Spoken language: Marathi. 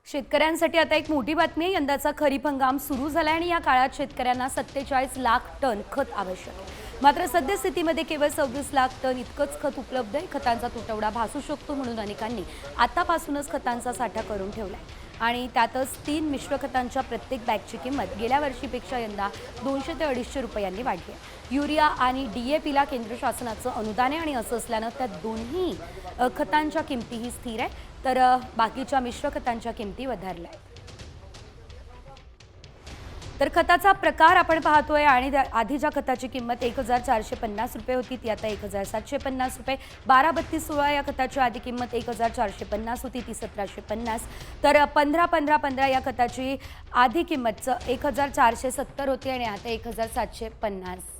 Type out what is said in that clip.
शेतकऱ्यांसाठी आता एक मोठी बातमी आहे। यंदाचा खरीप हंगाम सुरू झाला आणि या काळात शेतकऱ्यांना 47 लाख टन खत आवश्यक आहे। मात्र सद्यस्थितीमध्ये केवळ 26 लाख टन इतकंच खत उपलब्ध आहे। खतांचा तुटवडा भासू शकतो म्हणून अनेकांनी आतापासूनच खतांचा साठा करून ठेवलाय आणि त्यातच 3 मिश्र खतांच्या प्रत्येक बॅगची किंमत गेल्या वर्षीपेक्षा यंदा 200 ते 250 रुपयांनी वाढली आहे। युरिया आणि DAPला केंद्र शासनाचं अनुदान आहे आणि असं असल्यानं त्या दोन्ही खतांच्या किमतीही स्थिर आहे, तर बाकीच्या मिश्र खतांच्या किमती वधारल्या आहेत। तर खताचा प्रकार आपण पाहतोय आणि आधीच्या खताची किंमत 1450 रुपये होती, ती आता 1750 रुपये। 12-32-16 या खताची आधी किंमत 1450 होती, ती 1750। तर 15-15-15 या खताची आधी किंमत 1470 होती आणि आता 1750।